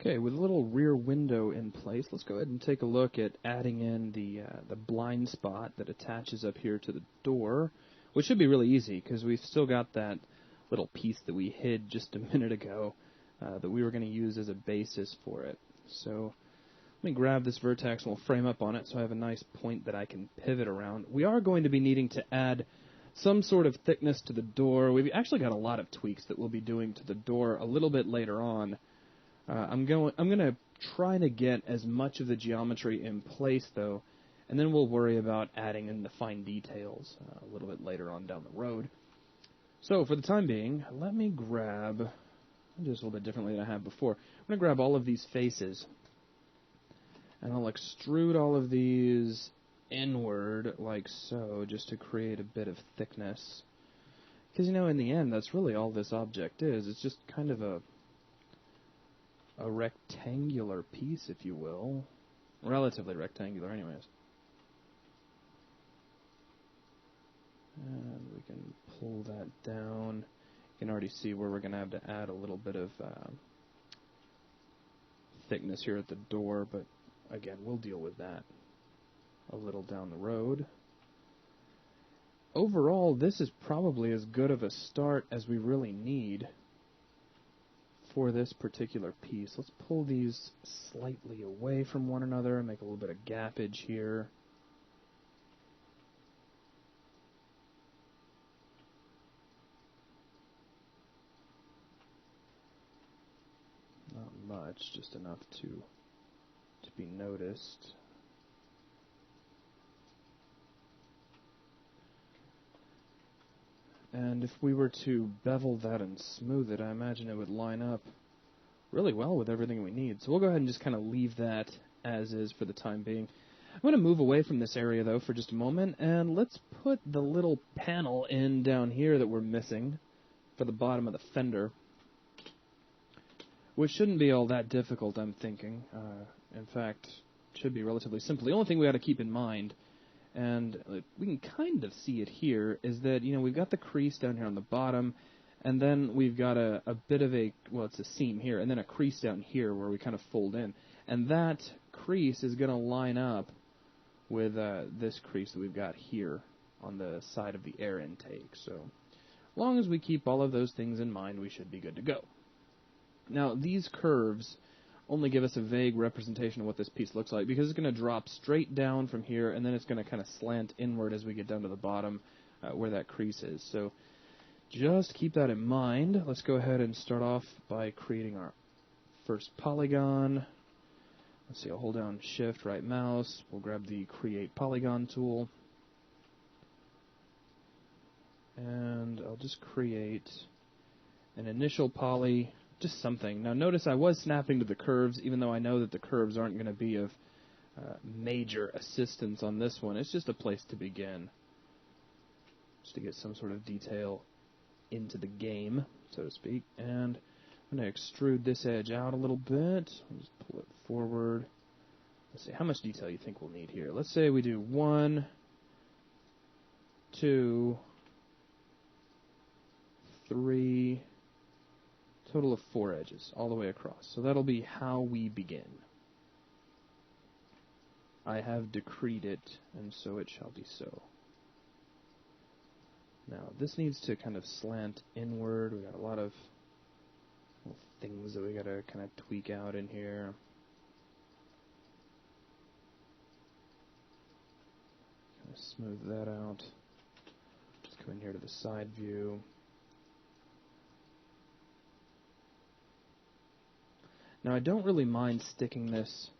Okay, with a little rear window in place, let's go ahead and take a look at adding in the blind spot that attaches up here to the door, which should be really easy because we've still got that little piece that we hid just a minute ago that we were going to use as a basis for it. So let me grab this vertex and we'll frame up on it so I have a nice point that I can pivot around. We are going to be needing to add some sort of thickness to the door. We've actually got a lot of tweaks that we'll be doing to the door a little bit later on. I'm going to try to get as much of the geometry in place, though, and then we'll worry about adding in the fine details a little bit later on down the road. So for the time being, let me grab, I'll do this a little bit differently than I have before. I'm going to grab all of these faces, and I'll extrude all of these inward like so, just to create a bit of thickness. Because, you know, in the end, that's really all this object is. It's just kind of a rectangular piece, if you will. Relatively rectangular, anyways. And we can pull that down. You can already see where we're going to have to add a little bit of thickness here at the door, but again, we'll deal with that a little down the road. Overall, this is probably as good of a start as we really need for this particular piece. Let's pull these slightly away from one another and make a little bit of gappage here. Not much, just enough to be noticed. And if we were to bevel that and smooth it, I imagine it would line up really well with everything we need. So we'll go ahead and just kind of leave that as is for the time being. I'm going to move away from this area, though, for just a moment, and let's put the little panel in down here that we're missing for the bottom of the fender, which shouldn't be all that difficult, I'm thinking. In fact, it should be relatively simple. The only thing we got to keep in mind, and we can kind of see it here, is that, you know, we've got the crease down here on the bottom, and then we've got a bit of a, well, it's a seam here, and then a crease down here where we kind of fold in. And that crease is going to line up with this crease that we've got here on the side of the air intake. So as long as we keep all of those things in mind, we should be good to go. Now, these curves only give us a vague representation of what this piece looks like, because it's going to drop straight down from here, and then it's going to kind of slant inward as we get down to the bottom where that crease is. So just keep that in mind. Let's go ahead and start off by creating our first polygon. Let's see, I'll hold down Shift, right mouse. We'll grab the Create Polygon tool. And I'll just create an initial poly, just something. Now notice I was snapping to the curves, even though I know that the curves aren't going to be of major assistance on this one. It's just a place to begin, just to get some sort of detail into the game, so to speak. And I'm going to extrude this edge out a little bit. I'll just pull it forward. Let's see, how much detail you think we'll need here? Let's say we do 1, 2, 3, total of 4 edges all the way across. So that'll be how we begin. I have decreed it, and so it shall be so. Now, this needs to kind of slant inward. We got a lot of little things that we got to kind of tweak out in here. Kind of smooth that out. Just go in here to the side view. Now, I don't really mind sticking this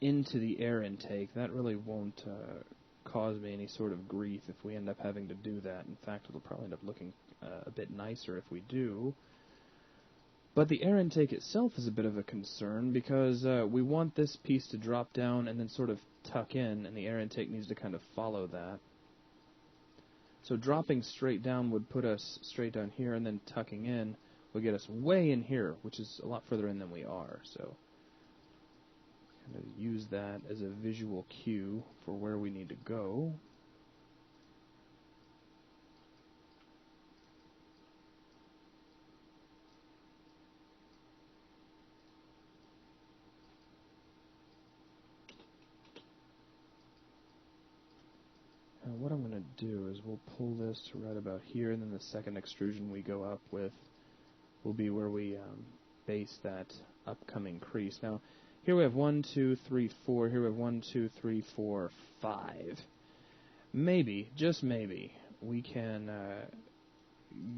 into the air intake. That really won't cause me any sort of grief if we end up having to do that. In fact, it'll probably end up looking a bit nicer if we do. But the air intake itself is a bit of a concern, because we want this piece to drop down and then sort of tuck in, and the air intake needs to kind of follow that. So dropping straight down would put us straight down here, and then tucking in will get us way in here, which is a lot further in than we are. So kind of use that as a visual cue for where we need to go. what I'm going to do is we'll pull this to right about here, and then the second extrusion we go up with will be where we base that upcoming crease. Now, here we have 1, 2, 3, 4. Here we have 1, 2, 3, 4, 5. Maybe, just maybe, we can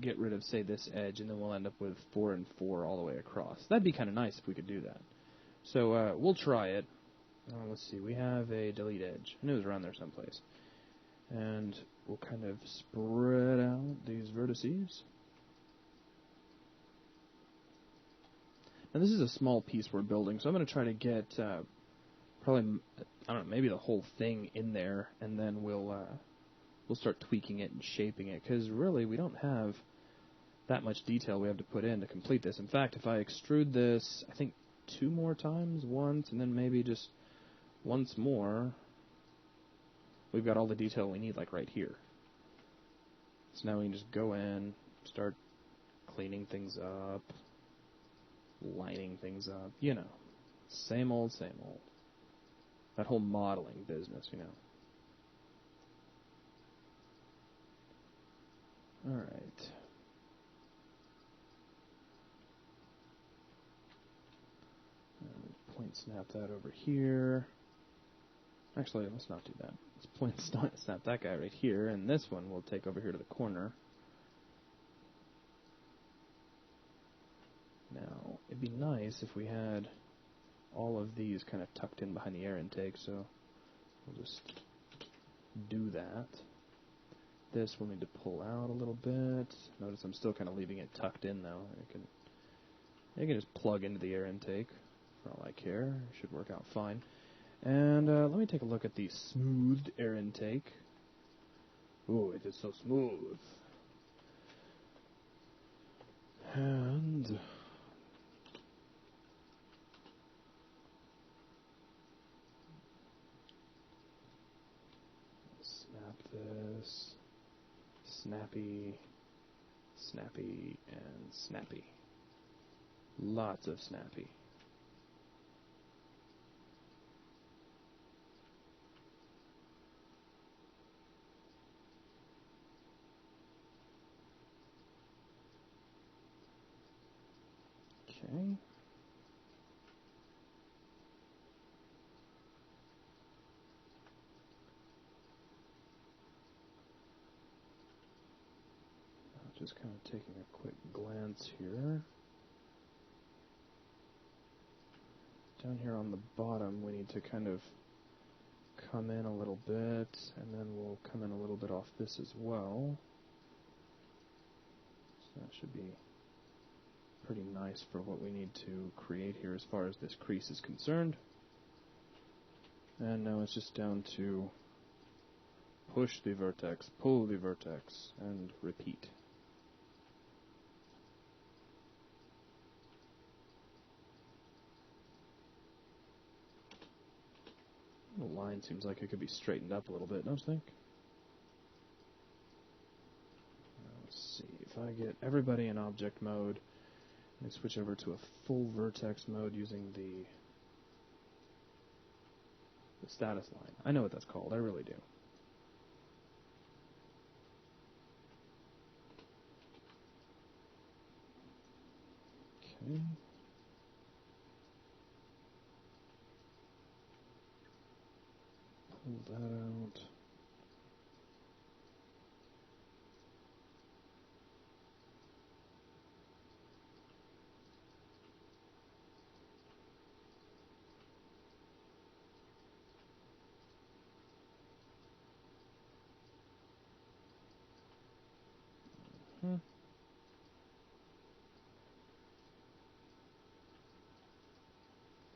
get rid of, say, this edge, and then we'll end up with 4 and 4 all the way across. That'd be kind of nice if we could do that. So we'll try it. Let's see, we have a delete edge. I knew it was around there someplace. And we'll kind of spread out these vertices. Now this is a small piece we're building, so I'm going to try to get probably, I don't know, maybe the whole thing in there, and then we'll start tweaking it and shaping it, because really we don't have that much detail we have to put in to complete this. In fact, if I extrude this, I think 2 more times, once, and then maybe just once more, we've got all the detail we need, like right here. So now we can just go in, start cleaning things up, lining things up, you know. Same old, same old. That whole modeling business, you know. Alright. Point snap that over here. Actually, let's not do that. Let's point snap that guy right here, and this one we'll take over here to the corner. Now, it'd be nice if we had all of these kind of tucked in behind the air intake, so we'll just do that. This we'll need to pull out a little bit. Notice I'm still kind of leaving it tucked in, though. You can just plug into the air intake for all I care. It should work out fine. And let me take a look at the smoothed air intake. Ooh, it is so smooth. And snap this. Snappy, snappy, and snappy. Lots of snappy. Okay. Just kind of taking a quick glance here. Down here on the bottom, we need to kind of come in a little bit, and then we'll come in a little bit off this as well. So that should be pretty nice for what we need to create here as far as this crease is concerned. And now it's just down to push the vertex, pull the vertex, and repeat. The line seems like it could be straightened up a little bit, don't you think? Let's see, if I get everybody in object mode, and switch over to a full vertex mode using the status line. I know what that's called, I really do. Okay. Pull that out.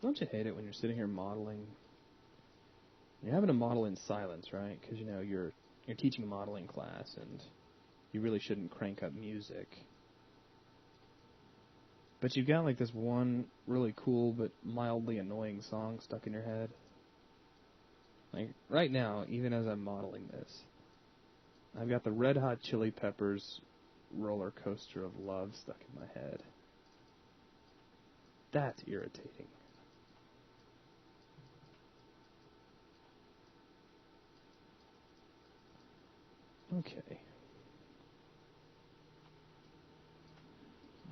Don't you hate it when you're sitting here modeling? You're having to model in silence, right? Because, you know, you're teaching a modeling class, and you really shouldn't crank up music. But you've got, like, this one really cool but mildly annoying song stuck in your head. Like, right now, even as I'm modeling this, I've got the Red Hot Chili Peppers Roller Coaster of Love stuck in my head. That's irritating. Okay.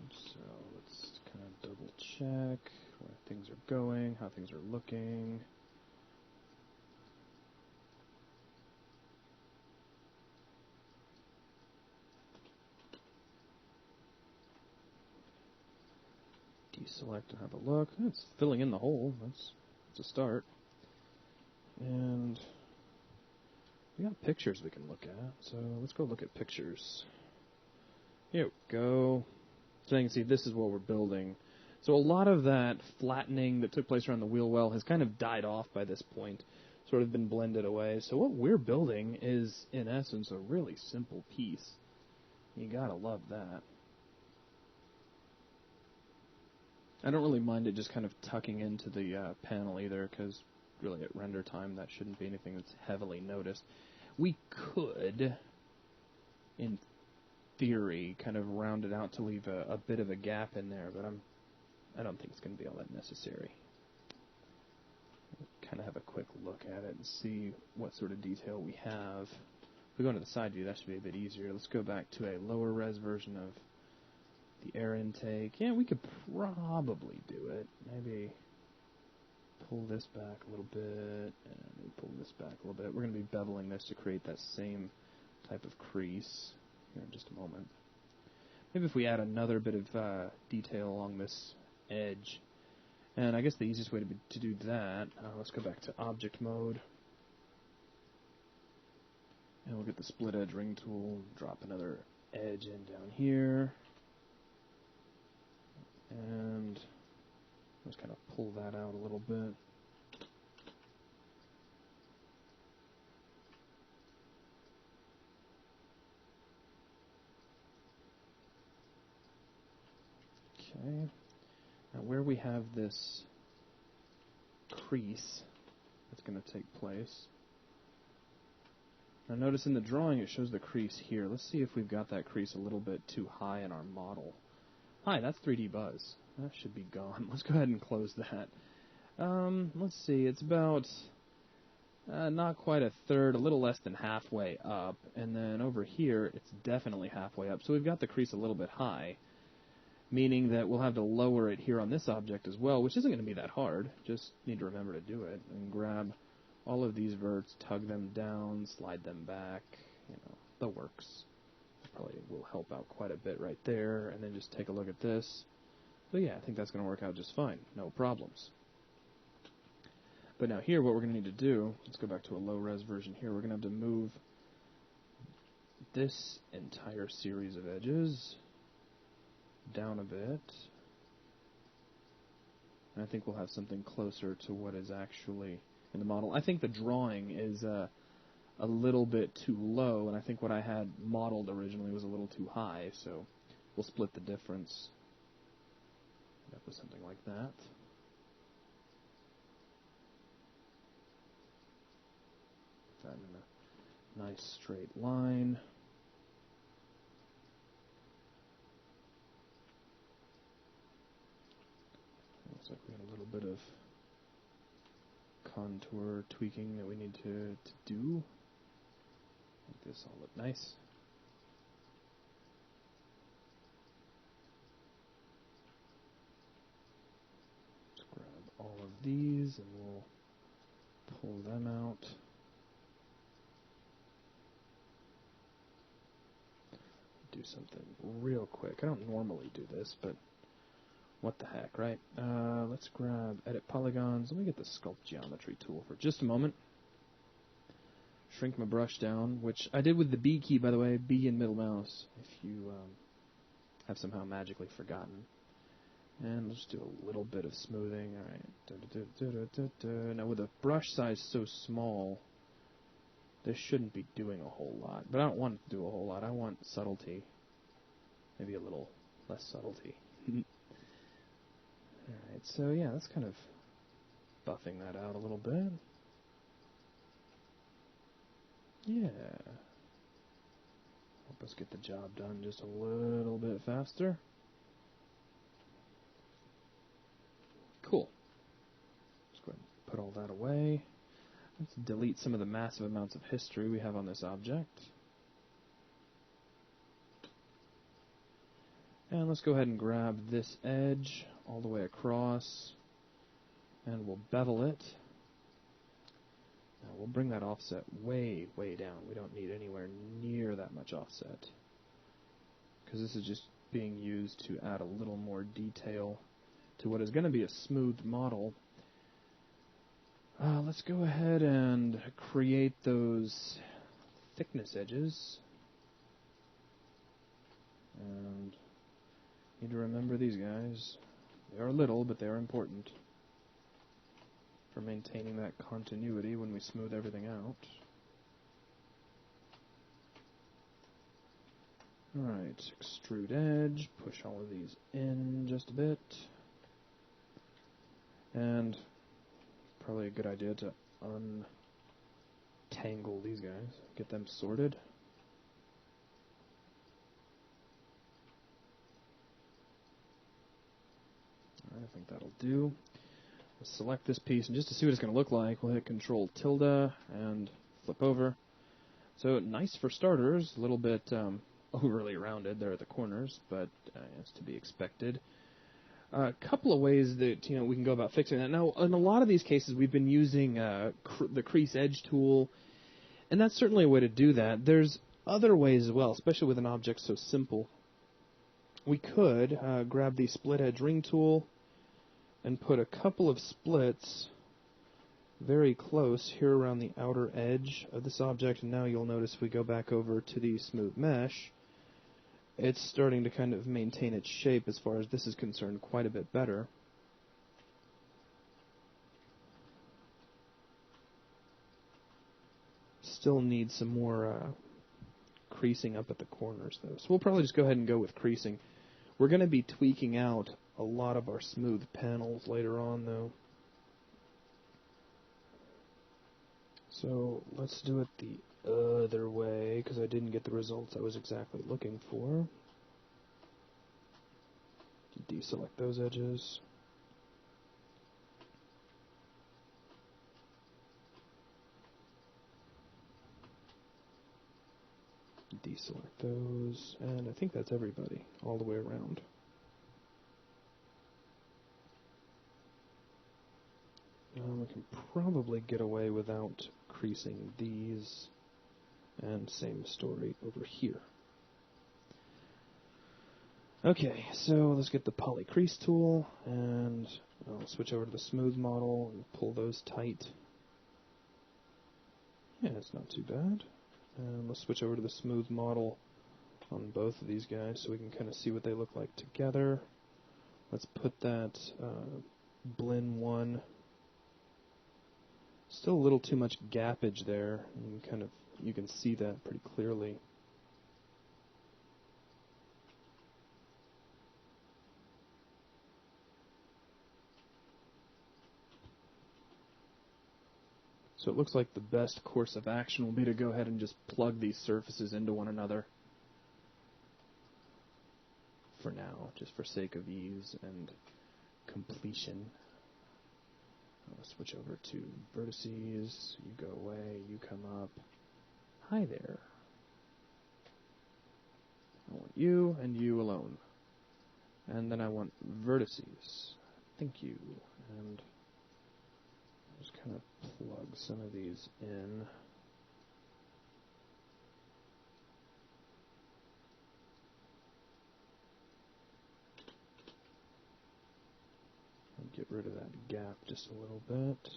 So let's kind of double check where things are going, how things are looking. Deselect and have a look. It's filling in the hole. That's a start. And we got pictures we can look at. So let's go look at pictures. Here we go. So you can see this is what we're building. So a lot of that flattening that took place around the wheel well has kind of died off by this point, sort of been blended away. So what we're building is, in essence, a really simple piece. You gotta love that. I don't really mind it just kind of tucking into the panel either, because really at render time that shouldn't be anything that's heavily noticed. We could, in theory, kind of round it out to leave a bit of a gap in there, but I don't think it's going to be all that necessary. Kind of have a quick look at it and see what sort of detail we have. If we go into the side view, that should be a bit easier. Let's go back to a lower res version of the air intake. Yeah, we could probably do it. Maybe pull this back a little bit, and pull this back a little bit. We're going to be beveling this to create that same type of crease here in just a moment. Maybe if we add another bit of detail along this edge. And I guess the easiest way to do that, let's go back to object mode. And we'll get the split edge ring tool, drop another edge in down here. And let's kind of pull that out a little bit. Okay. Now where we have this crease that's going to take place. Now notice in the drawing it shows the crease here. Let's see if we've got that crease a little bit too high in our model. Hi, that's 3D Buzz. That should be gone. Let's go ahead and close that. Let's see, it's about not quite a third, a little less than halfway up. And then over here, it's definitely halfway up. So we've got the crease a little bit high, meaning that we'll have to lower it here on this object as well, which isn't going to be that hard. Just need to remember to do it. And grab all of these verts, tug them down, slide them back, the works. Probably will help out quite a bit right there, and then just take a look at this. So yeah, I think that's going to work out just fine. No problems. But now here, what we're going to need to do, let's go back to a low-res version here. We're going to have to move this entire series of edges down a bit. And I think we'll have something closer to what is actually in the model. I think the drawing is a little bit too low, and I think what I had modeled originally was a little too high, so we'll split the difference. End up with something like that. Put that in a nice straight line. Looks like we got a little bit of contour tweaking that we need to do. Make this all look nice. Let's grab all of these and we'll pull them out. Do something real quick. I don't normally do this, but what the heck, right? Let's grab Edit Polygons. Let me get the Sculpt Geometry tool for just a moment. Shrink my brush down, which I did with the B key, by the way, B and middle mouse, if you have somehow magically forgotten. And let's do a little bit of smoothing. Alright. Now with a brush size so small, this shouldn't be doing a whole lot. But I don't want it to do a whole lot. I want subtlety. Maybe a little less subtlety. Alright, so yeah, that's kind of buffing that out a little bit. Yeah. Help us get the job done just a little bit faster. Cool. Let's go ahead and put all that away. Let's delete some of the massive amounts of history we have on this object. And let's go ahead and grab this edge all the way across, and we'll bevel it. Now we'll bring that offset way, way down. We don't need anywhere near that much offset, because this is just being used to add a little more detail to what is going to be a smooth model. Let's go ahead and create those thickness edges. And need to remember these guys. They are little, but they are important for maintaining that continuity when we smooth everything out. Alright, extrude edge, push all of these in just a bit. And probably a good idea to untangle these guys, get them sorted. Alright, I think that'll do. We'll select this piece, and just to see what it's going to look like, we'll hit Control tilde and flip over. So nice for starters, a little bit overly rounded there at the corners, but it's to be expected. A couple of ways that we can go about fixing that. Now, in a lot of these cases, we've been using the crease edge tool, and that's certainly a way to do that. There's other ways as well, especially with an object so simple. We could grab the split edge ring tool and put a couple of splits very close here around the outer edge of this object, and now you'll notice if we go back over to the smooth mesh, it's starting to kind of maintain its shape as far as this is concerned quite a bit better. Still need some more creasing up at the corners though, so we'll probably just go ahead and go with creasing. We're going to be tweaking out a lot of our smooth panels later on though. So let's do it the other way, because I didn't get the results I was exactly looking for. Deselect those edges. Deselect those, and I think that's everybody all the way around. We can probably get away without creasing these, and same story over here. Okay, so let's get the poly crease tool, and I'll switch over to the smooth model and pull those tight. Yeah, it's not too bad. And let's switch over to the smooth model on both of these guys so we can kind of see what they look like together. Let's put that blend 1. Still a little too much gappage there. You can see that pretty clearly. So it looks like the best course of action will be to go ahead and just plug these surfaces into one another for now, just for sake of ease and completion. I'll switch over to vertices. You go away, you come up. Hi there. I want you and you alone. And then I want vertices. Thank you. And just kind of plug some of these in. And get rid of that gap just a little bit.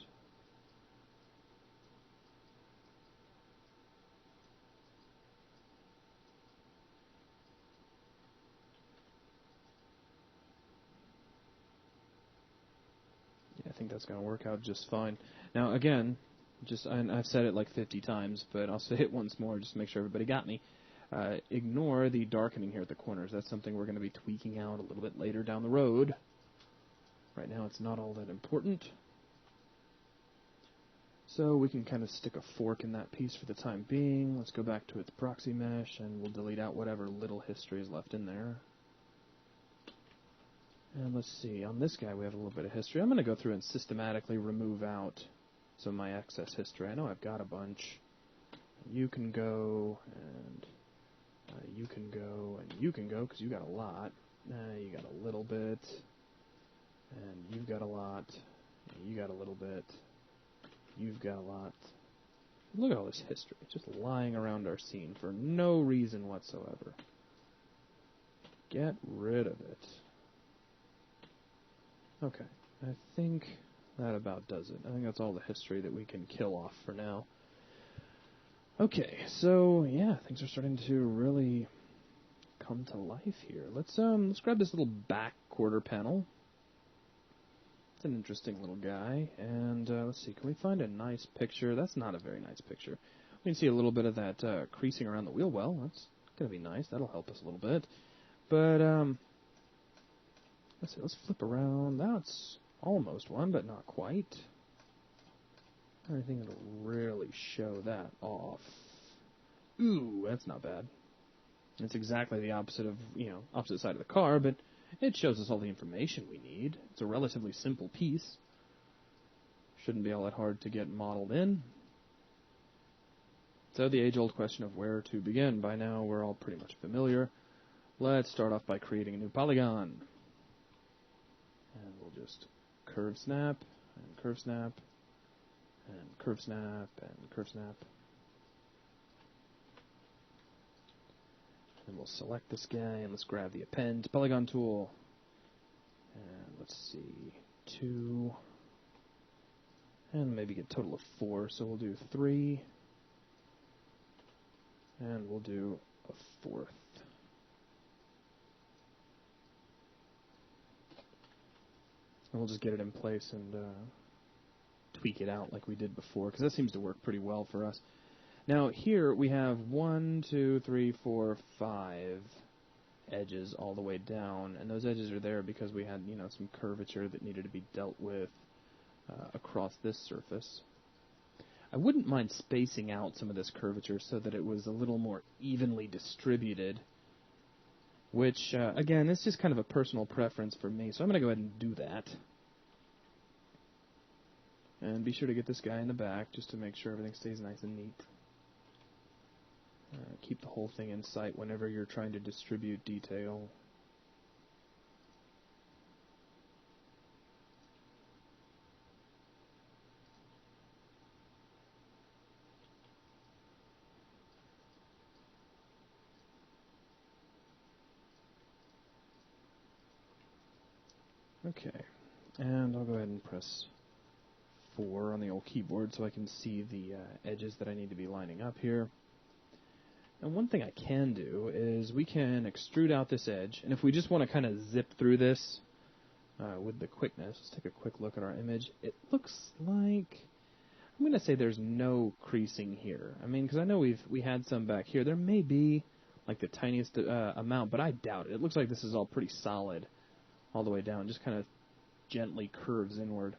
I think that's going to work out just fine. Now, again, I've said it like 50 times, but I'll say it once more just to make sure everybody got me. Ignore the darkening here at the corners. That's something we're going to be tweaking out a little bit later down the road. Right now, it's not all that important. So we can kind of stick a fork in that piece for the time being. Let's go back to its proxy mesh, and we'll delete out whatever little history is left in there. And let's see, on this guy we have a little bit of history. I'm going to go through and systematically remove out some of my excess history. I know I've got a bunch. You can go, and you can go, and you can go, because you got a lot. You got a little bit, and you've got a lot, and you got a little bit, you've got a lot. Look at all this history, just lying around our scene for no reason whatsoever. Get rid of it. Okay, I think that about does it. I think that's all the history that we can kill off for now. Okay, so yeah, things are starting to really come to life here. Let's grab this little back quarter panel. It's an interesting little guy, and let's see, can we find a nice picture? That's not a very nice picture. We can see a little bit of that creasing around the wheel well. That's going to be nice. That'll help us a little bit. But let's see, let's flip around. That's almost one, but not quite. Anything that'll really show that off. Ooh, that's not bad. It's exactly the opposite of, opposite side of the car, but it shows us all the information we need. It's a relatively simple piece. Shouldn't be all that hard to get modeled in. So the age-old question of where to begin. By now, we're all pretty much familiar. Let's start off by creating a new polygon. And we'll just curve snap, and curve snap, and curve snap, and curve snap. And we'll select this guy, and let's grab the append polygon tool. And let's see, 2. And maybe get a total of 4, so we'll do 3. And we'll do a 4th. And we'll just get it in place and tweak it out like we did before, because that seems to work pretty well for us. Now here we have 1, 2, 3, 4, 5 edges all the way down, and those edges are there because we had, some curvature that needed to be dealt with across this surface. I wouldn't mind spacing out some of this curvature so that it was a little more evenly distributed, which, again, is just kind of a personal preference for me, so I'm going to go ahead and do that. And be sure to get this guy in the back just to make sure everything stays nice and neat. Keep the whole thing in sight whenever you're trying to distribute detail. Okay, and I'll go ahead and press 4 on the old keyboard so I can see the edges that I need to be lining up here. And one thing I can do is we can extrude out this edge, and if we just want to kind of zip through this with the quickness, let's take a quick look at our image. It looks like, I'm going to say there's no creasing here. I mean, because I know we had some back here. There may be like the tiniest amount, but I doubt it. It looks like this is all pretty solid all the way down, just kind of gently curves inward.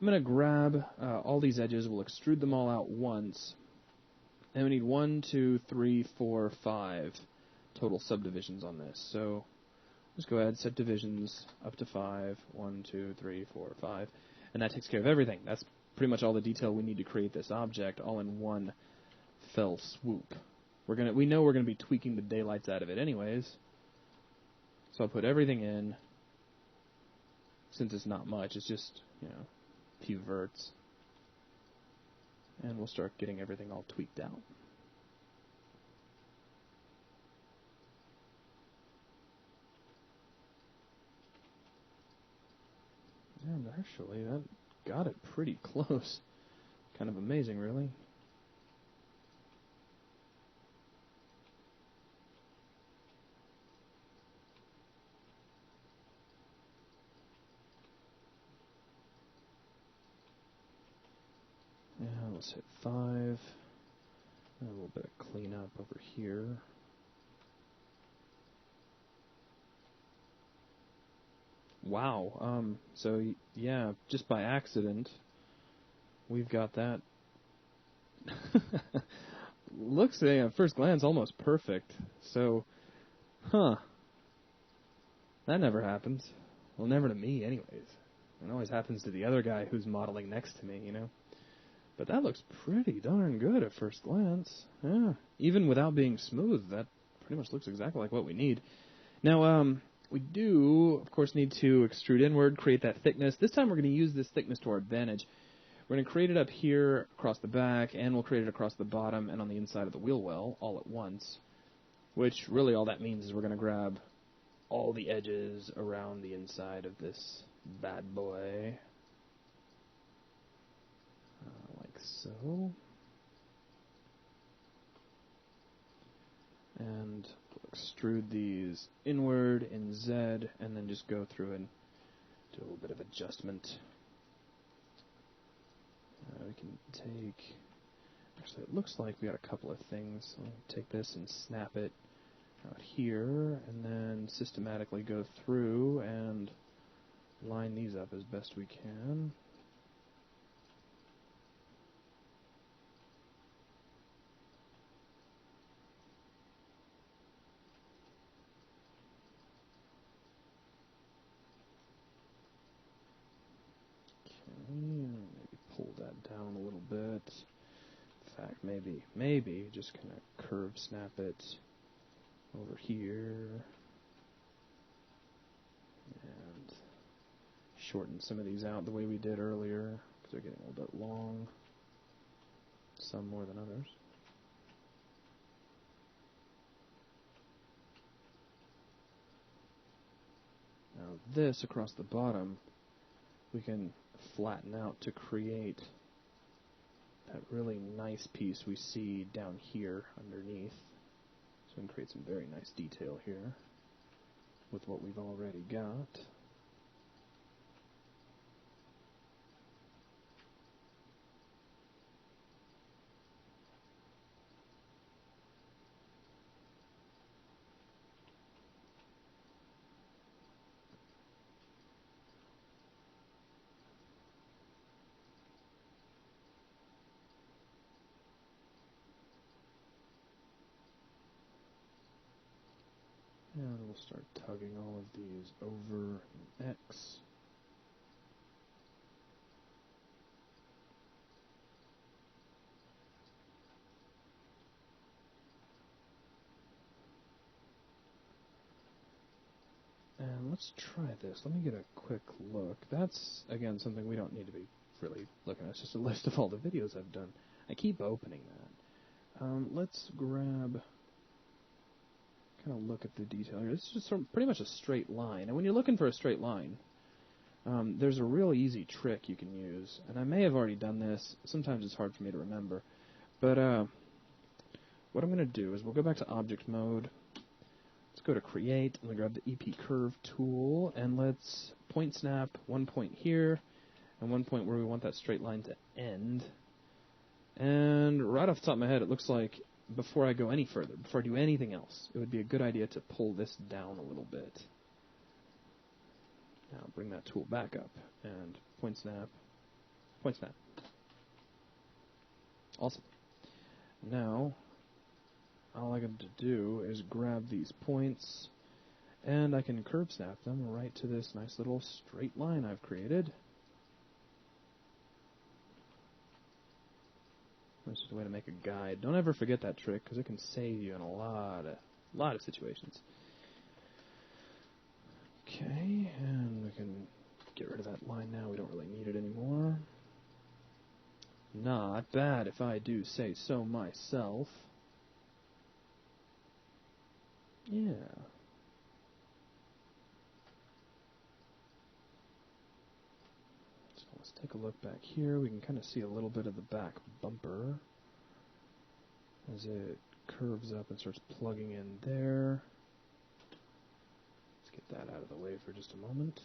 I'm going to grab all these edges, we'll extrude them all out once, and we need 1, 2, 3, 4, 5 total subdivisions on this. So let's go ahead, set divisions up to 5, 1, 2, 3, 4, 5, and that takes care of everything. That's pretty much all the detail we need to create this object, all in one fell swoop. We know we're going to be tweaking the daylights out of it anyways, so I'll put everything in. Since it's not much, it's just, a few verts. And we'll start getting everything all tweaked out. And actually, that got it pretty close. Kind of amazing, really. Let's hit 5. And a little bit of cleanup over here. Wow. So yeah, just by accident, we've got that. Looks at first glance almost perfect. So, that never happens. Well, never to me, anyways. It always happens to the other guy who's modeling next to me, But that looks pretty darn good at first glance. Yeah, even without being smooth, that pretty much looks exactly like what we need. Now, We do, of course, need to extrude inward, create that thickness. This time we're going to use this thickness to our advantage. We're going to create it up here across the back, and we'll create it across the bottom and on the inside of the wheel well all at once, which really all that means is we're going to grab all the edges around the inside of this bad boy, like so. And extrude these inward in Z, and then just go through and do a little bit of adjustment. We can take, actually it looks like we got a couple of things. So take this and snap it out here, and then systematically go through and line these up as best we can. Maybe pull that down a little bit. In fact, maybe just kind of curve snap it over here and shorten some of these out the way we did earlier because they're getting a little bit long, some more than others. Now this across the bottom we can flatten out to create that really nice piece we see down here underneath. So we can create some very nice detail here with what we've already got. And we'll start tugging all of these over in X. And let's try this. Let me get a quick look. That's, again, something we don't need to be really looking at. It's just a list of all the videos I've done. I keep opening that. Let's grab, kind of look at the detail here. This is just pretty much a straight line. And when you're looking for a straight line, there's a real easy trick you can use. And I may have already done this. Sometimes it's hard for me to remember. But what I'm going to do is we'll go back to object mode. Let's go to create. I'm going to grab the EP curve tool. And let's point snap one point here and one point where we want that straight line to end. And right off the top of my head, it looks like before I go any further, before I do anything else, it would be a good idea to pull this down a little bit. Now bring that tool back up and point snap, point snap. Awesome. Now, all I got to do is grab these points, and I can curve snap them right to this nice little straight line I've created. That's just a way to make a guide. Don't ever forget that trick, because it can save you in a lot of situations. Okay, and we can get rid of that line now. We don't really need it anymore. Not bad, if I do say so myself. Yeah. So let's take a look back here. We can kind of see a little bit of the back bumper as it curves up and starts plugging in there. Let's get that out of the way for just a moment.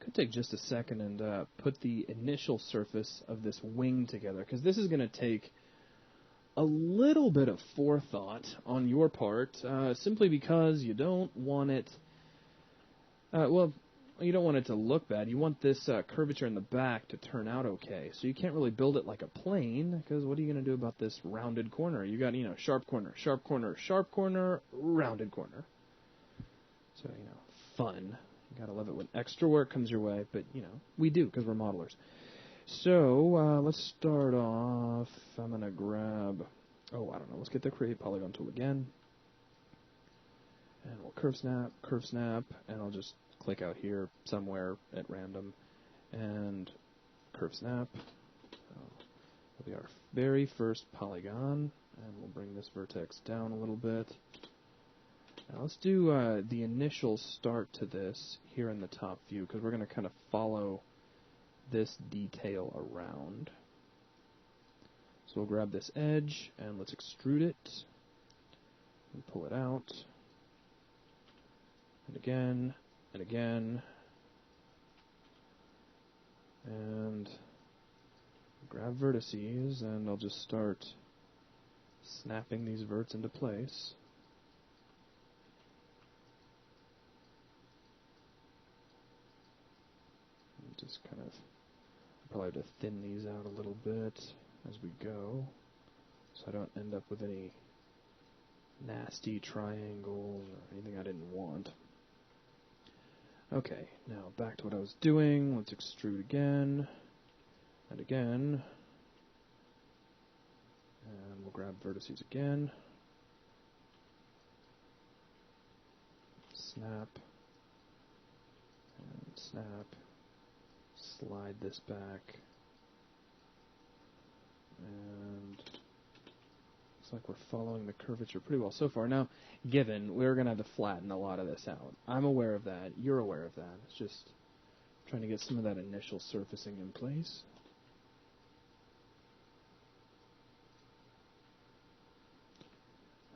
Could take just a second and put the initial surface of this wing together, because this is going to take a little bit of forethought on your part, simply because you don't want it, you don't want it to look bad. You want this curvature in the back to turn out okay. So you can't really build it like a plane, because what are you going to do about this rounded corner? You got, sharp corner, sharp corner, sharp corner, rounded corner. So, fun. You got to love it when extra work comes your way, but, we do, because we're modelers. So, let's start off. I'm going to grab, let's get the Create Polygon tool again. And we'll curve snap, and I'll just click out here somewhere at random, and curve snap. So that'll be our very first polygon, and we'll bring this vertex down a little bit. Now let's do the initial start to this here in the top view, because we're going to kind of follow this detail around. So we'll grab this edge, and let's extrude it, and pull it out, and again, and again, and grab vertices, and I'll just start snapping these verts into place. And just kind of, probably have to thin these out a little bit as we go, so I don't end up with any nasty triangles or anything I didn't want. Okay, now back to what I was doing. Let's extrude again, and again, and we'll grab vertices again, snap, and snap, slide this back, and looks like we're following the curvature pretty well so far. Now, given we're going to have to flatten a lot of this out. I'm aware of that. You're aware of that. It's just trying to get some of that initial surfacing in place.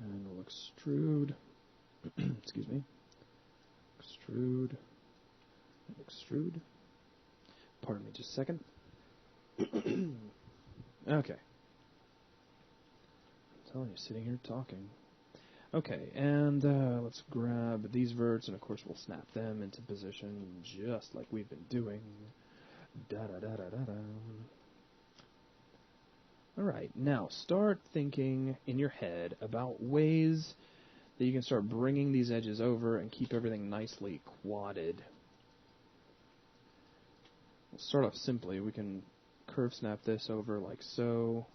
And we'll extrude. Excuse me. Extrude. And extrude. Pardon me just a second. Okay. I'm telling you, sitting here talking. Okay, and let's grab these verts, and of course we'll snap them into position just like we've been doing. Da-da-da-da-da-da. Alright, now start thinking in your head about ways that you can start bringing these edges over and keep everything nicely quadded. We'll start off simply. We can curve snap this over like so.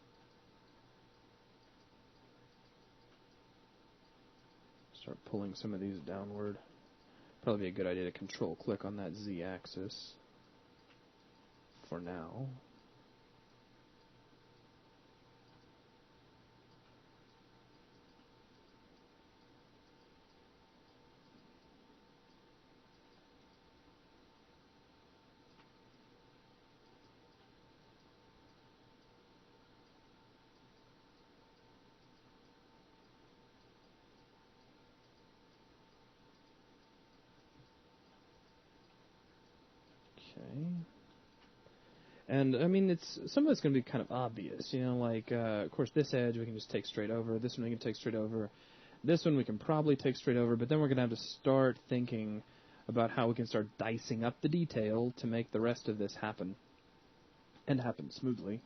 Start pulling some of these downward. Probably be a good idea to control click on that Z-axis for now. Okay. And, I mean, some of it's going to be kind of obvious, you know, like, of course, this edge we can just take straight over, this one we can take straight over, this one we can probably take straight over, but then we're going to have to start thinking about how we can start dicing up the detail to make the rest of this happen, and happen smoothly.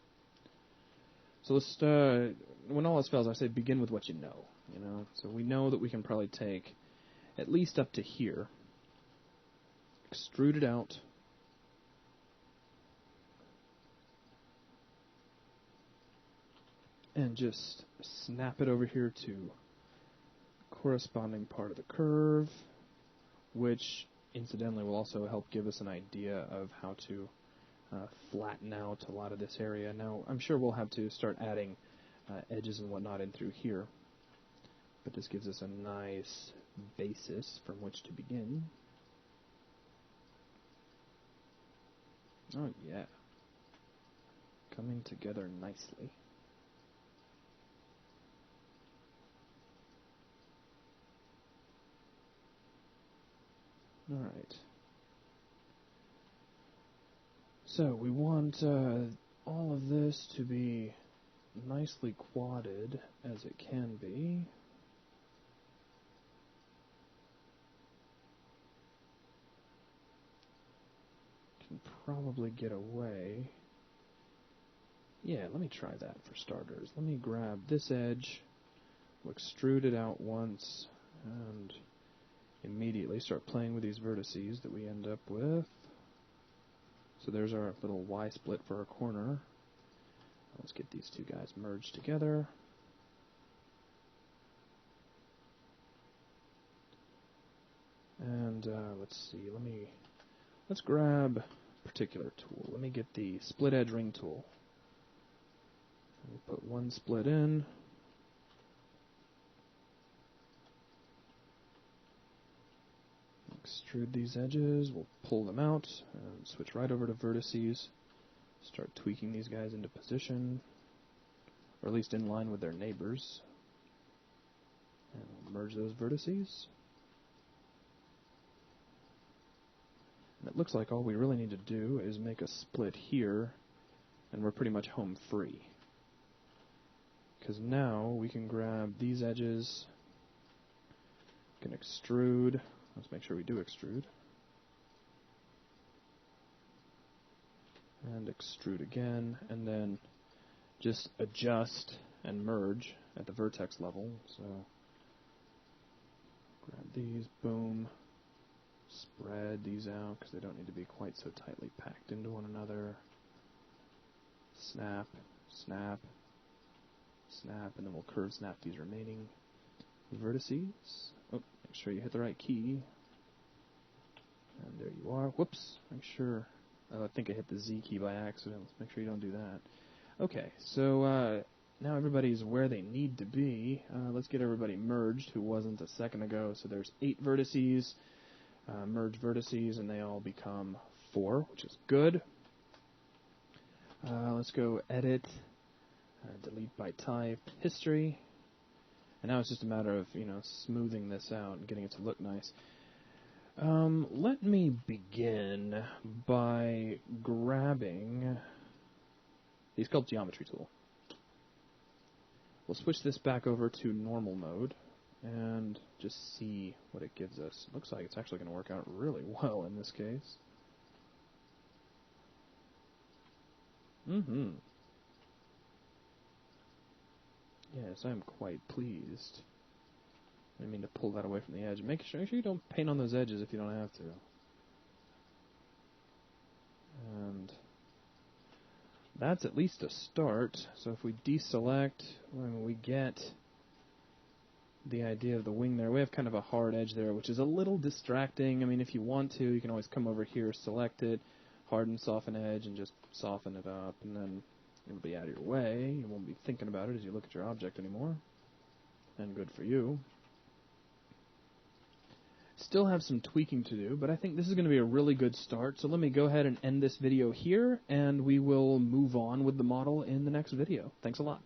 So let's, when all else fails, I say begin with what you know. So we know that we can probably take at least up to here, extrude it out, and just snap it over here to corresponding part of the curve, which incidentally will also help give us an idea of how to flatten out a lot of this area. Now, I'm sure we'll have to start adding edges and whatnot in through here, but this gives us a nice basis from which to begin. Oh yeah, coming together nicely. Alright. So we want all of this to be nicely quadded as it can be. Can probably get away. Yeah, let me try that for starters. Let me grab this edge, we'll extrude it out once, and immediately start playing with these vertices that we end up with. So there's our little Y-split for our corner. Let's get these two guys merged together. And let's see, let's grab a particular tool. Let me get the split edge ring tool. We'll put one split in. Extrude these edges, we'll pull them out, and switch right over to vertices. Start tweaking these guys into position, or at least in line with their neighbors. And we'll merge those vertices. And it looks like all we really need to do is make a split here, and we're pretty much home free. Because now we can grab these edges, we can extrude. Let's make sure we do extrude. And extrude again, and then just adjust and merge at the vertex level. So grab these, boom, spread these out because they don't need to be quite so tightly packed into one another. Snap, snap, snap, and then we'll curve snap these remaining vertices. Oh, make sure you hit the right key. And there you are. Whoops, make sure. I think I hit the Z key by accident. Let's make sure you don't do that. Okay, so now everybody's where they need to be. Let's get everybody merged who wasn't a second ago. So there's 8 vertices, merge vertices, and they all become 4, which is good. Let's go edit, delete by type, history. And now it's just a matter of, smoothing this out and getting it to look nice. Let me begin by grabbing the Sculpt Geometry tool. We'll switch this back over to normal mode and just see what it gives us. Looks like it's actually going to work out really well in this case. Yes, I'm quite pleased. I mean to pull that away from the edge. Make sure you don't paint on those edges if you don't have to. And that's at least a start. So if we deselect, we get the idea of the wing there. We have kind of a hard edge there, which is a little distracting. I mean, if you want to, you can always come over here, select it, harden, soften edge, and just soften it up. And then it'll be out of your way. You won't be thinking about it as you look at your object anymore. And good for you. Still have some tweaking to do, but I think this is going to be a really good start. So let me go ahead and end this video here, and we will move on with the model in the next video. Thanks a lot.